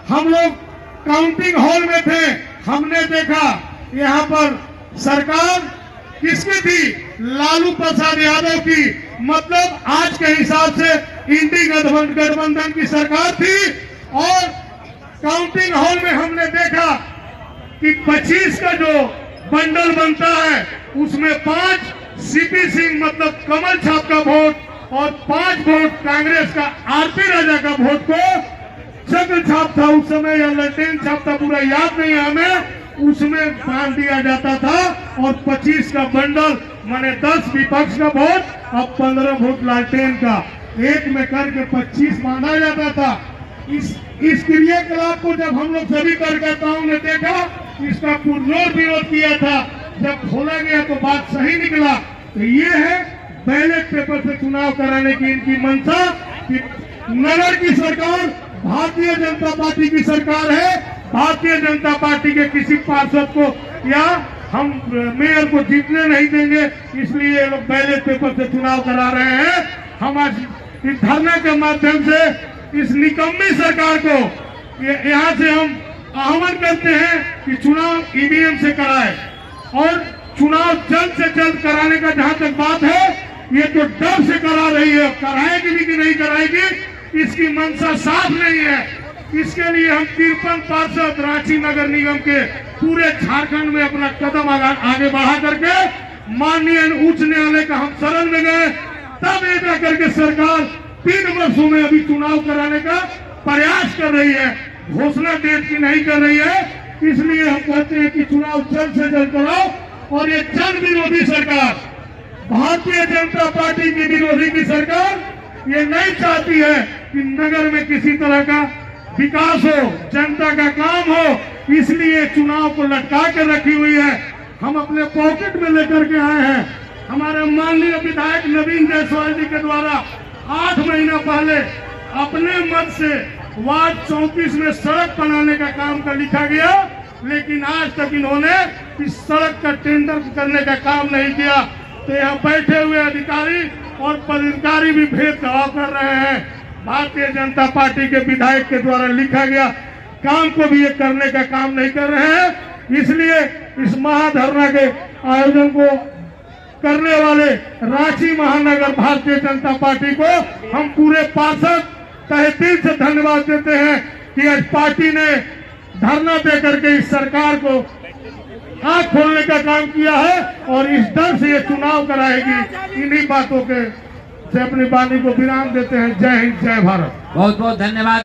हम लोग counting hall में थे, हमने देखा यहाँ पर सरकार किसकी थी? लालू प्रसाद यादव की। मतलब आज के हिसाब से इंडी गठबंधन की सरकार थी। और काउंटिंग हॉल में हमने देखा कि 25 का जो बंडल बनता है उसमें 5 सीपी सिंह मतलब कमल छाप का वोट और 5 वोट कांग्रेस का आरपी राजा का वोट को चक्र छाप था उस समय या ललटेन छाप था, पूरा याद नहीं है हमें, उसमें बांध दिया जाता था। और 25 का बंडल माने 10 विपक्ष का वोट और 15 वोट लालटेन का, एक में करके 25 बांधा जाता था। इस क्रियाकलाप को जब हम लोग सभी कार्यकर्ताओं ने देखा, इसका पुरजोर विरोध किया था। जब खोला गया तो बात सही निकला। तो ये है बैलेट पेपर से चुनाव कराने की इनकी मंशा कि नगर की सरकार भारतीय जनता पार्टी की सरकार है, भारतीय जनता पार्टी के किसी पार्षद को या हम मेयर को जीतने नहीं देंगे, इसलिए ये लोग बैलेट पेपर से चुनाव करा रहे हैं। हम आज इस धरने के माध्यम से इस निकम्मी सरकार को यहाँ से हम आह्वान करते हैं कि चुनाव ईवीएम से कराए और चुनाव जल्द से जल्द कराने का जहां तक बात है, ये तो डर से करा रही है, कराएगी भी कि नहीं कराएगी इसकी मंशा साफ नहीं है। इसके लिए हम 53 पार्षद रांची नगर निगम के पूरे झारखंड में अपना कदम आगे बढ़ा करके माननीय उच्च न्यायालय का हम शरण में गए, तब ये करके सरकार 3 वर्षों में अभी चुनाव कराने का प्रयास कर रही है, घोषणा डेट की नहीं कर रही है। इसलिए हम कहते हैं कि चुनाव जल्द से जल्द कराओ। और ये जन विरोधी सरकार, भारतीय जनता पार्टी की विरोधी की सरकार, ये नहीं चाहती है कि नगर में किसी तरह का विकास हो, जनता का काम हो, इसलिए चुनाव को लटका के रखी हुई है। हम अपने पॉकेट में लेकर के आए हैं। हमारे माननीय विधायक नवीन जायसवाल जी के द्वारा 8 महीना पहले अपने मत से वार्ड 34 में सड़क बनाने का काम का लिखा गया, लेकिन आज तक इन्होंने इस सड़क का टेंडर करने का काम नहीं किया। तो यहाँ बैठे हुए अधिकारी और पदाधिकारी भी भेदभाव कर रहे हैं। भारतीय जनता पार्टी के विधायक के द्वारा लिखा गया काम को भी ये करने का काम नहीं कर रहे हैं। इसलिए इस महाधरना के आयोजन को करने वाले रांची महानगर भारतीय जनता पार्टी को हम पूरे पार्षद तहे दिल से धन्यवाद देते हैं कि आज पार्टी ने धरना दे करके इस सरकार को आंख खोलने का काम किया है और इस डर से ये चुनाव कराएगी। इन्हीं बातों के से अपनी वाणी को विराम देते हैं। जय हिंद, जय भारत। बहुत बहुत धन्यवाद।